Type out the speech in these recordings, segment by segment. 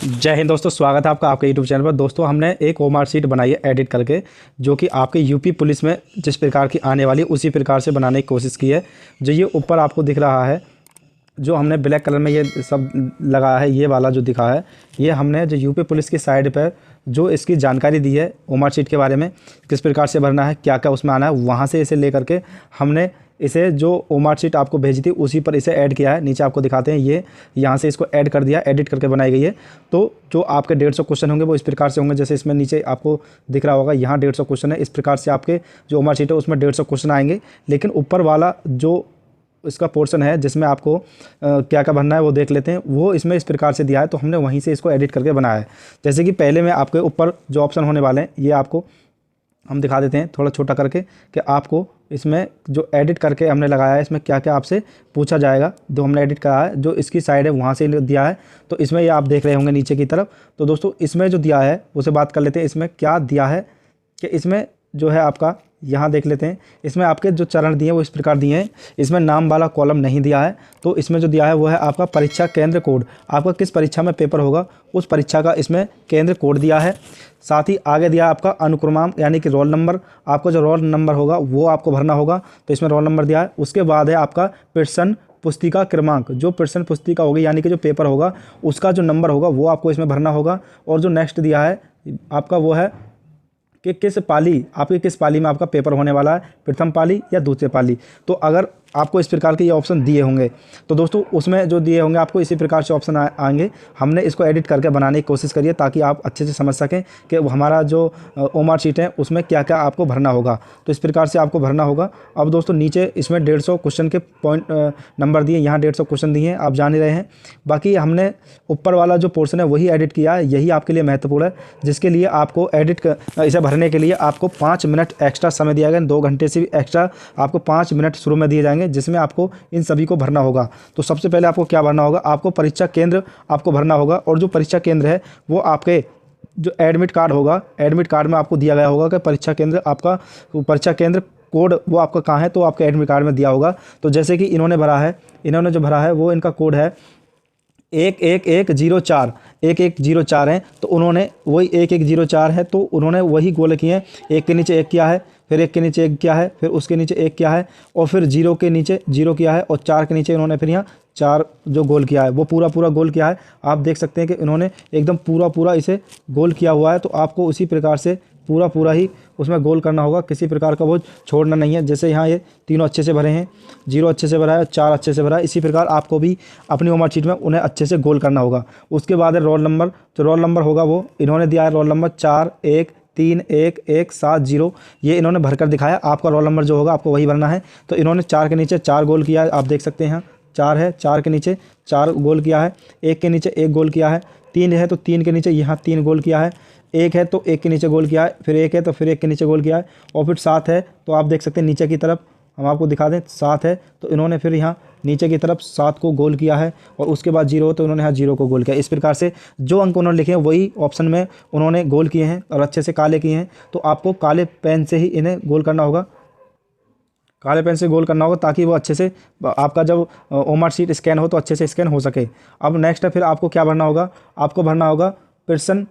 जय हिंद दोस्तों, स्वागत है आपका आपके यूट्यूब चैनल पर। दोस्तों, हमने एक ओमार शीट बनाई है एडिट करके, जो कि आपके यूपी पुलिस में जिस प्रकार की आने वाली उसी प्रकार से बनाने की कोशिश की है। जो ये ऊपर आपको दिख रहा है, जो हमने ब्लैक कलर में ये सब लगाया है, ये वाला जो दिखा है, ये हमने जो यूपी पुलिस की साइड पर जो इसकी जानकारी दी है ओमार शीट के बारे में, किस प्रकार से भरना है, क्या क्या उसमें आना है, वहाँ से इसे लेकर के हमने इसे जो ओमार शीट आपको भेजी थी उसी पर इसे ऐड किया है। नीचे आपको दिखाते हैं, ये यहाँ से इसको ऐड कर दिया, एडिट करके बनाई गई है। तो जो आपके 150 क्वेश्चन होंगे वो इस प्रकार से होंगे, जैसे इसमें नीचे आपको दिख रहा होगा, यहाँ 150 क्वेश्चन है। इस प्रकार से आपके जो ओमार शीट है उसमें 150 क्वेश्चन आएंगे। लेकिन ऊपर वाला जो इसका पोर्शन है जिसमें आपको क्या क्या भरना है वो देख लेते हैं। वो इसमें इस प्रकार से दिया है, तो हमने वहीं से इसको एडिट करके बनाया है। जैसे कि पहले में आपके ऊपर जो ऑप्शन होने वाले हैं, ये आपको हम दिखा देते हैं थोड़ा छोटा करके, कि आपको इसमें जो एडिट करके हमने लगाया है, इसमें क्या क्या आपसे पूछा जाएगा। जो हमने एडिट करा है, जो इसकी साइड है वहाँ से दिया है। तो इसमें ये आप देख रहे होंगे नीचे की तरफ। तो दोस्तों, इसमें जो दिया है उसे बात कर लेते हैं। इसमें क्या दिया है कि इसमें जो है आपका, यहाँ देख लेते हैं, इसमें आपके जो चरण दिए हैं वो इस प्रकार दिए हैं। इसमें नाम वाला कॉलम नहीं दिया है। तो इसमें जो दिया है वो है आपका परीक्षा केंद्र कोड, आपका किस परीक्षा में पेपर होगा उस परीक्षा का इसमें केंद्र कोड दिया है। साथ ही आगे दिया है आपका अनुक्रमांक, यानी कि रोल नंबर। आपका जो रोल नंबर होगा वो आपको भरना होगा, तो इसमें रोल नंबर दिया है। उसके बाद है आपका प्रश्न पुस्तिका क्रमांक, जो प्रश्न पुस्तिका होगी यानी कि जो पेपर होगा उसका जो नंबर होगा वो आपको इसमें भरना होगा। और जो नेक्स्ट दिया है आपका वो है कि किस पाली, आपके किस पाली में आपका पेपर होने वाला है, प्रथम पाली या दूसरे पाली। तो अगर आपको इस प्रकार के ये ऑप्शन दिए होंगे, तो दोस्तों उसमें जो दिए होंगे आपको इसी प्रकार से ऑप्शन आएंगे। हमने इसको एडिट करके बनाने की कोशिश करिए ताकि आप अच्छे से समझ सकें कि हमारा जो ओमार शीट है उसमें क्या क्या आपको भरना होगा। तो इस प्रकार से आपको भरना होगा। अब दोस्तों, नीचे इसमें 150 क्वेश्चन के पॉइंट नंबर दिए, यहाँ 150 क्वेश्चन दिए हैं, आप जान ही रहे हैं। बाकी हमने ऊपर वाला जो पोर्शन है वही एडिट किया है, यही आपके लिए महत्वपूर्ण है, जिसके लिए आपको इसे भरने के लिए आपको 5 मिनट एक्स्ट्रा समय दिया गया। 2 घंटे से भी एक्स्ट्रा आपको 5 मिनट शुरू में दिए जाएंगे, जिसमें आपको इन सभी को भरना होगा। तो सबसे पहले आपको क्या भरना होगा, आपको परीक्षा केंद्र आपको भरना होगा। और जो परीक्षा केंद्र है वो आपके जो एडमिट कार्ड होगा, एडमिट कार्ड में आपको दिया गया होगा कि परीक्षा केंद्र, आपका परीक्षा केंद्र कोड वो आपका कहाँ है, तो आपके एडमिट कार्ड में दिया होगा। तो जैसे कि इन्होंने जो भरा है वो इनका कोड है 1104 1104 है। तो उन्होंने वही 1104 है, तो उन्होंने वही गोल किए हैं। एक के नीचे एक किया है, फिर एक के नीचे एक किया है, फिर उसके नीचे एक किया है, और फिर 0 के नीचे 0 किया है, और 4 के नीचे इन्होंने फिर यहाँ 4 जो गोल किया है वो पूरा गोल किया है। आप देख सकते हैं कि इन्होंने एकदम पूरा इसे गोल किया हुआ है। तो आपको उसी प्रकार से पूरा ही उसमें गोल करना होगा, किसी प्रकार का वो छोड़ना नहीं है। जैसे यहाँ ये तीनों अच्छे से भरे हैं, 0 अच्छे से भरा है, 4 अच्छे से भरा है, इसी प्रकार आपको भी अपनी ओमार शीट में उन्हें अच्छे से गोल करना होगा। उसके बाद है रोल नंबर। जो रोल नंबर होगा वो इन्होंने दिया है रोल नंबर 413170, ये इन्होंने भरकर दिखाया। आपका रोल नंबर जो होगा आपको वही भरना है। तो इन्होंने 4 के नीचे 4 गोल किया है, आप देख सकते हैं यहाँ 4 है, 4 के नीचे 4 गोल किया है, 1 के नीचे 1 गोल किया है, 3 है तो 3 के नीचे यहाँ 3 गोल किया है, 1 है तो 1 के नीचे गोल किया है, फिर 1 है तो फिर 1 के नीचे गोल किया है, और फिर 7 है। तो आप देख सकते हैं नीचे की तरफ हम आपको दिखा दें 7 है, तो इन्होंने फिर यहाँ नीचे की तरफ 7 को गोल किया है, और उसके बाद 0 तो इन्होंने यहाँ 0 को गोल किया। इस प्रकार से जो अंक उन्होंने लिखे हैं वही ऑप्शन में उन्होंने गोल किए हैं, और अच्छे से काले किए हैं। तो आपको काले पेन से ही इन्हें गोल करना होगा, काले पेन से गोल करना होगा, ताकि वो अच्छे से आपका जब ओमार शीट स्कैन हो तो अच्छे से स्कैन हो सके। अब नेक्स्ट है, फिर आपको क्या भरना होगा, आपको भरना होगा प्रश्न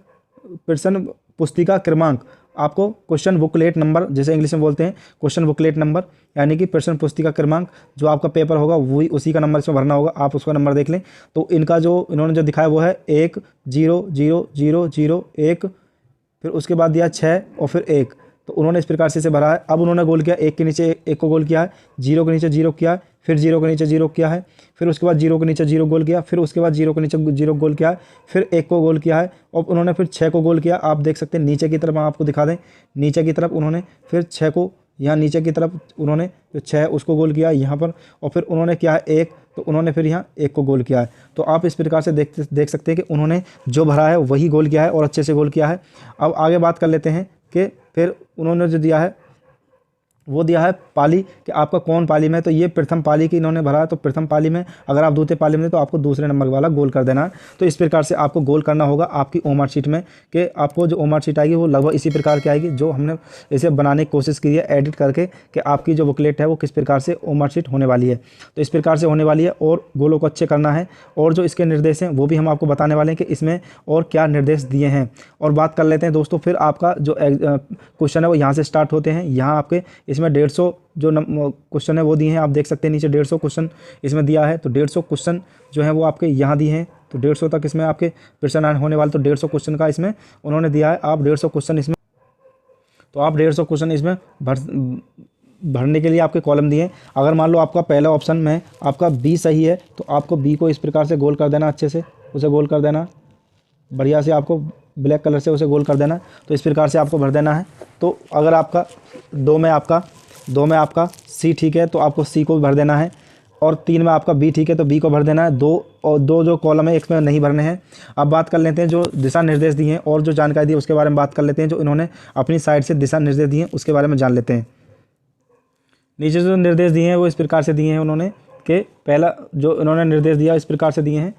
पुस्तिका क्रमांक। आपको क्वेश्चन बुकलेट नंबर, जैसे इंग्लिश में बोलते हैं क्वेश्चन बुकलेट नंबर, यानी कि प्रश्न पुस्तिका क्रमांक, जो आपका पेपर होगा वही उसी का नंबर इसमें भरना होगा। आप उसका नंबर देख लें। तो इनका जो इन्होंने जो दिखाया वो है 100001, फिर उसके बाद दिया 6 और फिर 1। तो उन्होंने इस प्रकार से इसे भरा है। अब उन्होंने गोल किया, 1 के नीचे 1 को गोल किया है, 0 के नीचे 0 किया है, फिर 0 के नीचे 0 किया है, फिर उसके बाद 0 के नीचे 0 गोल किया, फिर उसके बाद 0 के नीचे 0 गोल किया है, फिर 1 को गोल किया है, और उन्होंने फिर 6 को गोल किया। आप देख सकते हैं नीचे की तरफ, हम आपको दिखा दें, नीचे की तरफ उन्होंने फिर 6 को, यहाँ नीचे की तरफ उन्होंने जो 6 उसको गोल किया यहाँ पर, और फिर उन्होंने किया है 1, तो उन्होंने फिर यहाँ 1 को गोल किया है। तो आप इस प्रकार से देख सकते हैं कि उन्होंने जो भरा है वही गोल किया है और अच्छे से गोल किया है। अब आगे बात कर लेते हैं कि फिर उन्होंने जो दिया है वो दिया है पाली कि आपका कौन पाली में, तो ये प्रथम पाली की इन्होंने भरा है, तो प्रथम पाली में अगर आप द्वितीय पाली में तो आपको दूसरे नंबर वाला गोल कर देना है। तो इस प्रकार से आपको गोल करना होगा आपकी ओमार शीट में, कि आपको जो ओमार शीट आएगी वो लगभग इसी प्रकार की आएगी जो हमने इसे बनाने की कोशिश की है एडिट करके, कि आपकी जो बुकलेट है वो किस प्रकार से ओमार शीट होने वाली है। तो इस प्रकार से होने वाली है और गोलों को अच्छे करना है, और जो इसके निर्देश हैं वो भी हम आपको बताने वाले हैं कि इसमें और क्या निर्देश दिए हैं। और बात कर लेते हैं दोस्तों, फिर आपका जो क्वेश्चन है वो यहाँ से स्टार्ट होते हैं। यहाँ आपके इसमें 150 जो क्वेश्चन है वो दिए हैं, आप देख सकते हैं नीचे 150 क्वेश्चन इसमें दिया है। तो 150 क्वेश्चन जो है वो आपके यहाँ दिए हैं, तो 150 तक इसमें आपके प्रश्न होने वाले, तो 150 क्वेश्चन का इसमें उन्होंने दिया है। आप 150 क्वेश्चन इसमें, तो आप 150 क्वेश्चन इसमें भरने के लिए आपके कॉलम दिए। अगर मान लो आपका पहला ऑप्शन में आपका बी सही है, तो आपको बी को इस प्रकार से गोल कर देना, अच्छे से उसे गोल कर देना, बढ़िया से आपको ब्लैक कलर से उसे गोल कर देना। तो इस प्रकार से आपको भर देना है। तो अगर आपका दो में आपका सी ठीक है, तो आपको सी को भी भर देना है, और 3 में आपका बी ठीक है, तो बी को भर देना है। दो जो कॉलम है इसमें नहीं भरने हैं। अब बात कर लेते हैं जो दिशा निर्देश दिए हैं और जो जानकारी दी है उसके बारे में बात कर लेते हैं। जो इन्होंने अपनी साइड से दिशा निर्देश दिए हैं उसके बारे में जान लेते हैं। नीचे जो निर्देश दिए हैं वो इस प्रकार से दिए हैं उन्होंने, कि पहला जो इन्होंने निर्देश दिया इस प्रकार से दिए हैं,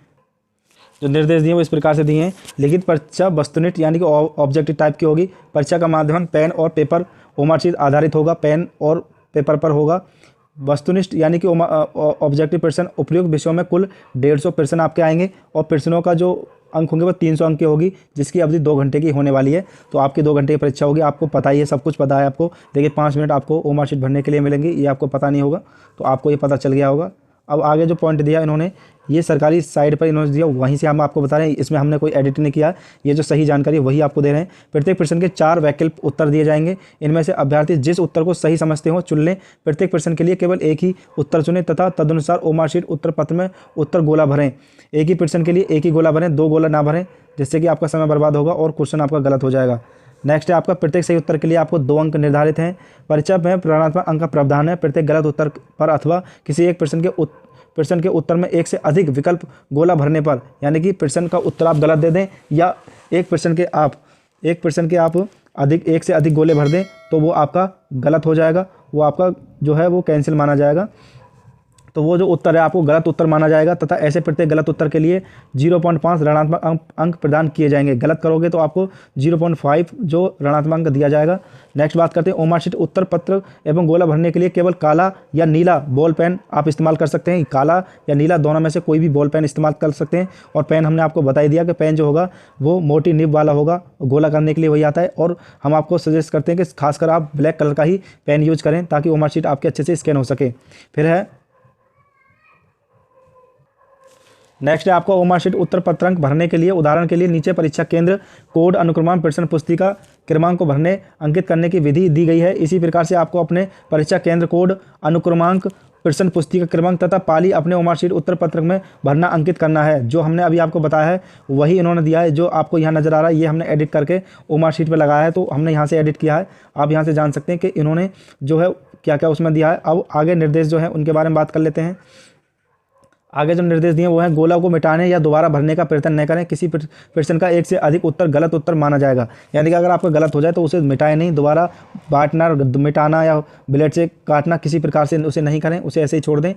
जो निर्देश दिए वो इस प्रकार से दिए हैं। लिखित परीक्षा वस्तुनिष्ठ यानी कि ऑब्जेक्टिव टाइप की होगी। परीक्षा का माध्यम पेन और पेपर ओमार शीट आधारित होगा, पेन और पेपर पर होगा। वस्तुनिष्ठ यानी कि ऑब्जेक्टिव प्रश्न उपयुक्त विषयों में कुल 150 प्रश्न आपके आएंगे, और प्रश्नों का जो अंक होंगे वो 300 अंक की होगी, जिसकी अवधि 2 घंटे की होने वाली है। तो आपकी 2 घंटे की परीक्षा होगी। आपको पता ही है, सब कुछ पता है आपको। देखिए 5 मिनट आपको ओमार शीट भरने के लिए मिलेंगे, ये आपको पता नहीं होगा, तो आपको ये पता चल गया होगा। अब आगे जो पॉइंट दिया इन्होंने, ये सरकारी साइट पर इन्होंने दिया, वहीं से हम आपको बता रहे हैं, इसमें हमने कोई एडिट नहीं किया। ये जो सही जानकारी है वही आपको दे रहे हैं। प्रत्येक प्रश्न के 4 वैकल्पिक उत्तर दिए जाएंगे। इनमें से अभ्यर्थी जिस उत्तर को सही समझते हो चुन लें। प्रत्येक प्रश्न के लिए केवल एक ही उत्तर चुनें तथा तदनुसार ओमार शीट उत्तर पत्र में उत्तर गोला भरें। एक ही प्रश्न के लिए एक ही गोला भरें, 2 गोला ना भरें, जिससे कि आपका समय बर्बाद होगा और क्वेश्चन आपका गलत हो जाएगा। नेक्स्ट है आपका प्रत्येक सही उत्तर के लिए आपको 2 अंक निर्धारित हैं। परीक्षा में ऋणात्मक अंक का प्रावधान है। प्रत्येक गलत उत्तर पर अथवा किसी एक प्रश्न के उत्तर में 1 से अधिक विकल्प गोला भरने पर, यानी कि प्रश्न का उत्तर आप गलत दे दें या एक प्रश्न के आप 1 से अधिक गोले भर दें, तो वो आपका गलत हो जाएगा, वो आपका जो है वो कैंसिल माना जाएगा। तो वो जो उत्तर है आपको गलत उत्तर माना जाएगा, तथा ऐसे प्रत्येक गलत उत्तर के लिए 0.5 ऋणात्मक अंक प्रदान किए जाएंगे। गलत करोगे तो आपको 0.5 जो ऋणात्मक अंक दिया जाएगा। नेक्स्ट बात करते हैं ओमार शीट उत्तर पत्र एवं गोला भरने के लिए केवल काला या नीला बॉल पेन आप इस्तेमाल कर सकते हैं। काला या नीला दोनों में से कोई भी बॉल पेन इस्तेमाल कर सकते हैं। और पेन हमने आपको बता ही दिया कि पेन जो होगा वो मोटी निब वाला होगा, गोला करने के लिए वही आता है। और हम आपको सजेस्ट करते हैं कि खासकर आप ब्लैक कलर का ही पेन यूज करें, ताकि ओमार शीट आपके अच्छे से स्कैन हो सके। फिर है नेक्स्ट है आपको ओमार शीट उत्तर पत्रांक भरने के लिए, उदाहरण के लिए नीचे परीक्षा केंद्र कोड अनुक्रमांक प्रश्न पुस्तिका क्रमांक को भरने अंकित करने की विधि दी गई है। इसी प्रकार से आपको अपने परीक्षा केंद्र कोड अनुक्रमांक प्रश्न पुस्तिका क्रमांक तथा पाली अपने ओमार शीट उत्तर पत्रक में भरना अंकित करना है। जो हमने अभी आपको बताया है वही इन्होंने दिया है। जो आपको यहाँ नज़र आ रहा है ये हमने एडिट करके ओमार शीट पर लगाया है, तो हमने यहाँ से एडिट किया है। आप यहाँ से जान सकते हैं कि इन्होंने जो है क्या क्या उसमें दिया है। अब आगे निर्देश जो है उनके बारे में बात कर लेते हैं। आगे जो निर्देश दिए वो हैं, गोला को मिटाने या दोबारा भरने का प्रयत्न न करें। किसी प्रश्न का 1 से अधिक उत्तर गलत उत्तर माना जाएगा, यानी कि अगर आपका गलत हो जाए तो उसे मिटाए नहीं, दोबारा बांटना, मिटाना या ब्लेड से काटना किसी प्रकार से उसे नहीं करें, उसे ऐसे ही छोड़ दें।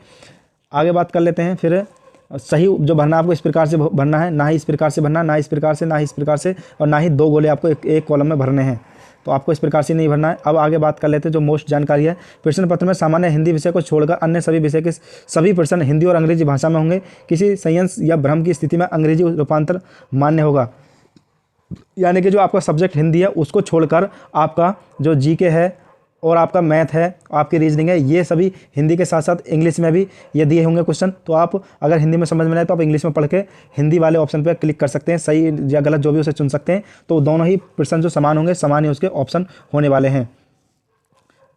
आगे बात कर लेते हैं। फिर सही जो भरना आपको इस प्रकार से भरना है, ना ही इस प्रकार से भरना, ना इस प्रकार से, ना ही इस प्रकार से, और ना ही 2 गोले आपको एक कॉलम में भरने हैं। तो आपको इस प्रकार से नहीं भरना है। अब आगे बात कर लेते हैं जो मोस्ट जानकारी है। प्रश्न पत्र में सामान्य हिंदी विषय को छोड़कर अन्य सभी विषय के सभी प्रश्न हिंदी और अंग्रेजी भाषा में होंगे। किसी संशय या भ्रम की स्थिति में अंग्रेजी रूपांतर मान्य होगा, यानी कि जो आपका सब्जेक्ट हिंदी है उसको छोड़कर आपका जो जीके है और आपका मैथ है, आपकी रीजनिंग है, ये सभी हिंदी के साथ साथ इंग्लिश में भी ये दिए होंगे क्वेश्चन। तो आप अगर हिंदी में समझ में आए तो आप इंग्लिश में पढ़ के हिंदी वाले ऑप्शन पर क्लिक कर सकते हैं, सही या गलत जो भी उसे चुन सकते हैं। तो दोनों ही प्रश्न जो समान होंगे, समान ही उसके ऑप्शन होने वाले हैं।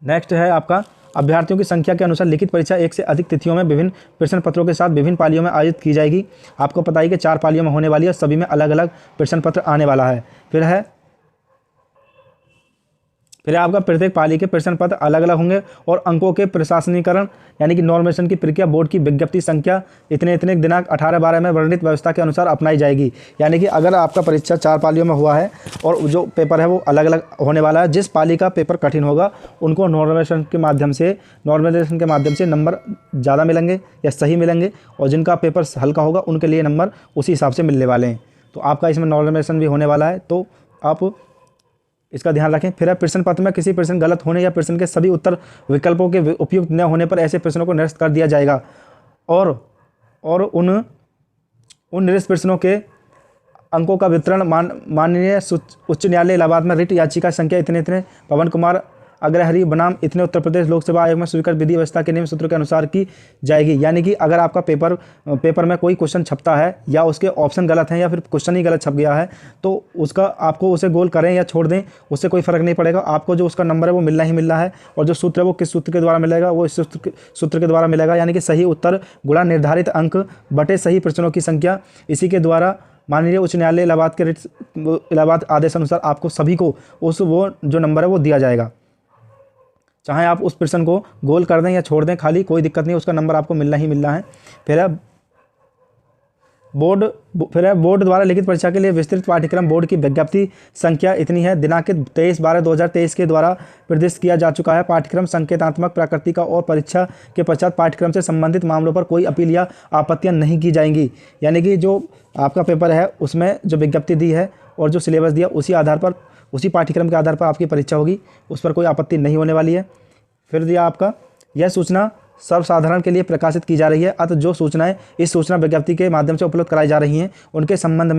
नेक्स्ट है आपका अभ्यर्थियों की संख्या के अनुसार लिखित परीक्षा 1 से अधिक तिथियों में विभिन्न प्रश्न पत्रों के साथ विभिन्न पालियों में आयोजित की जाएगी। आपको पता है कि 4 पालियों में होने वाली है, सभी में अलग अलग प्रश्न पत्र आने वाला है। फिर फिर आपका प्रत्येक पाली के प्रश्न पत्र अलग अलग होंगे और अंकों के प्रशासनीकरण यानी कि नॉर्मेशन की प्रक्रिया बोर्ड की विज्ञप्ति संख्या इतने इतने दिनांक 18/12 में वर्णित व्यवस्था के अनुसार अपनाई जाएगी। यानी कि अगर आपका परीक्षा 4 पालियों में हुआ है और जो पेपर है वो अलग अलग होने वाला है, जिस पाली का पेपर कठिन होगा उनको नॉर्मेशन के माध्यम से नंबर ज़्यादा मिलेंगे या सही मिलेंगे, और जिनका पेपर हल्का होगा उनके लिए नंबर उसी हिसाब से मिलने वाले हैं। तो आपका इसमें नॉर्मेशन भी होने वाला है, तो आप इसका ध्यान रखें। फिर प्रश्न पत्र में किसी प्रश्न गलत होने या प्रश्न के सभी उत्तर विकल्पों के उपयुक्त न होने पर ऐसे प्रश्नों को निरस्त कर दिया जाएगा और उन निरस्त प्रश्नों के अंकों का वितरण माननीय उच्च न्यायालय इलाहाबाद में रिट याचिका संख्या इतने इतने पवन कुमार अग्रहरी बनाम इतने उत्तर प्रदेश लोकसेवा आयोग में स्वीकृत विधि व्यवस्था के नियम सूत्रों के अनुसार की जाएगी। यानी कि अगर आपका पेपर में कोई क्वेश्चन छपता है या उसके ऑप्शन गलत हैं या फिर क्वेश्चन ही गलत छप गया है, तो उसका आपको उसे गोल करें या छोड़ दें, उससे कोई फर्क नहीं पड़ेगा। आपको जो उसका नंबर है वो मिलना ही मिलना है, और जो सूत्र है वो किस सूत्र के द्वारा मिलेगा, वो इस सूत्र के द्वारा मिलेगा। यानी कि सही उत्तर गुणा निर्धारित अंक बटे सही प्रश्नों की संख्या। इसी के द्वारा माननीय उच्च न्यायालय इलाहाबाद आदेश अनुसार आपको सभी को वो जो नंबर है वो दिया जाएगा। चाहे आप उस प्रश्न को गोल कर दें या छोड़ दें, खाली कोई दिक्कत नहीं, उसका नंबर आपको मिलना ही मिलना है। फिर है बोर्ड द्वारा लिखित परीक्षा के लिए विस्तृत पाठ्यक्रम बोर्ड की विज्ञप्ति संख्या इतनी है, दिनांक 23/12/2023 के द्वारा निर्दिष्ट किया जा चुका है। पाठ्यक्रम संकेतात्मक प्रकृति का और परीक्षा के पश्चात पाठ्यक्रम से संबंधित मामलों पर कोई अपील या आपत्तियां नहीं की जाएंगी। यानी कि जो आपका पेपर है उसमें जो विज्ञप्ति दी है और जो सिलेबस दिया उसी आधार पर, उसी पाठ्यक्रम के आधार पर आपकी परीक्षा होगी, उस पर कोई आपत्ति नहीं होने वाली है। फिर दिया आपका यह सूचना सर्वसाधारण के लिए प्रकाशित की जा रही है, अतः जो सूचनाएं इस सूचना विज्ञप्ति के माध्यम से उपलब्ध कराई जा रही हैं उनके संबंध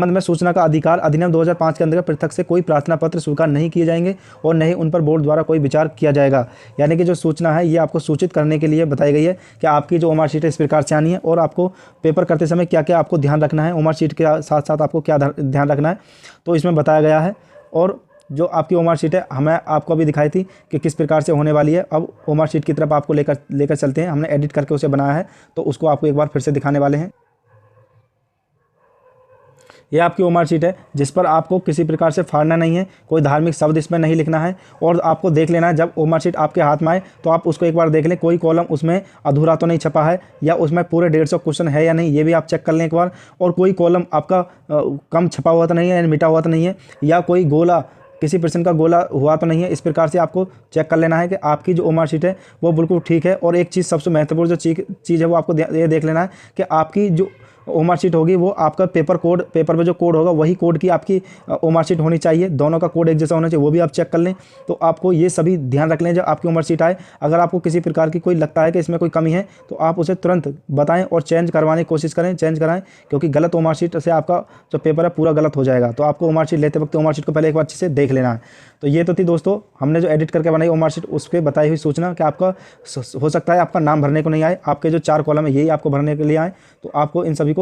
में सूचना का अधिकार अधिनियम 2005 के अंतर्गत पृथक से कोई प्रार्थना पत्र स्वीकार नहीं किए जाएंगे और न ही उन पर बोर्ड द्वारा कोई विचार किया जाएगा। यानी कि जो सूचना है ये आपको सूचित करने के लिए बताई गई है कि आपकी जो ओमार शीट है इस प्रकार से आनी है और आपको पेपर करते समय क्या क्या आपको ध्यान रखना है, ओमार शीट के साथ साथ आपको क्या ध्यान रखना है, तो इसमें बताया गया है। और जो आपकी ओमार शीट है हमें आपको अभी दिखाई थी कि किस प्रकार से होने वाली है। अब ओमार शीट की तरफ आपको लेकर चलते हैं। हमने एडिट करके उसे बनाया है तो उसको आपको एक बार फिर से दिखाने वाले हैं। यह आपकी ओमार शीट है जिस पर आपको किसी प्रकार से फाड़ना नहीं है, कोई धार्मिक शब्द इसमें नहीं लिखना है, और आपको देख लेना है जब ओमार शीट आपके हाथ में आए तो आप उसको एक बार देख लें कोई कॉलम उसमें अधूरा तो नहीं छपा है या उसमें पूरे 150 क्वेश्चन है या नहीं, ये भी आप चेक कर लें एक बार। और कोई कॉलम आपका कम छपा हुआ तो नहीं है यानी मिटा हुआ तो नहीं है, या कोई गोला किसी प्रश्न का गोला हुआ तो नहीं है। इस प्रकार से आपको चेक कर लेना है कि आपकी जो ओमार शीट है वो बिल्कुल ठीक है। और एक चीज़ सबसे महत्वपूर्ण जो चीज़ है वो आपको ये देख लेना है कि आपकी जो ओमार शीट होगी वो आपका पेपर में जो कोड होगा वही कोड की आपकी ओमार शीट होनी चाहिए, दोनों का कोड एक जैसा होना चाहिए, वो भी आप चेक कर लें। तो आपको ये सभी ध्यान रख लें जब आपकी ओमार शीट आए। अगर आपको किसी प्रकार की कोई लगता है कि इसमें कोई कमी है तो आप उसे तुरंत बताएं और चेंज करवाने की कोशिश करें, चेंज कराएं, क्योंकि गलत ओमार शीट से आपका जो पेपर है पूरा गलत हो जाएगा। तो आपको ओमार शीट लेते वक्त ओमार शीट को पहले एक बार अच्छे से देख लेना है। तो ये तो थी दोस्तों हमने जो एडिट करके बनाई ओमार शीट, उस पर बताई हुई सूचना कि आपका हो सकता है आपका नाम भरने को नहीं आए, आपके जो 4 कॉलम है यही आपको भरने के लिए आए, तो आपको इन सभी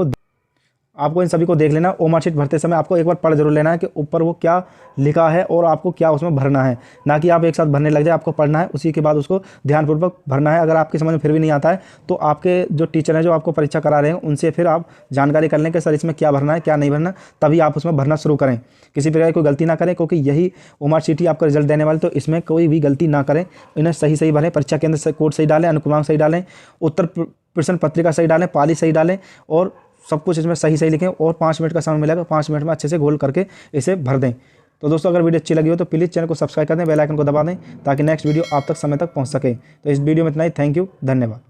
को देख लेना। ओमार शीट भरते समय आपको एक बार पढ़ जरूर लेना है कि ऊपर वो क्या लिखा है और आपको क्या उसमें भरना है, ना कि आप एक साथ भरने लग जाए। आपको पढ़ना है, उसी के बाद उसको ध्यानपूर्वक भरना है। अगर आपकी समझ में फिर भी नहीं आता है तो आपके जो टीचर हैं जो आपको परीक्षा करा रहे हैं उनसे फिर आप जानकारी कर लें कि सर इसमें क्या भरना है क्या नहीं भरना, तभी आप उसमें भरना शुरू करें। किसी प्रकार की कोई गलती ना करें, क्योंकि यही ओमार शीट ही आपका रिजल्ट देने वाले, तो इसमें कोई भी गलती ना करें, इन्हें सही भरें। परीक्षा केंद्र से कोड सही डालें, अनुक्रमांक सही डालें, उत्तर प्रश्न पत्रिका सही डालें, पाली सही डालें और सब कुछ इसमें सही लिखें। और 5 मिनट का समय मिलेगा, 5 मिनट में अच्छे से गोल करके इसे भर दें। तो दोस्तों अगर वीडियो अच्छी लगी हो तो प्लीज़ चैनल को सब्सक्राइब कर दें, बेल आइकन को दबा दें ताकि नेक्स्ट वीडियो आप तक समय तक पहुंच सके। तो इस वीडियो में इतना ही। थैंक यू, धन्यवाद।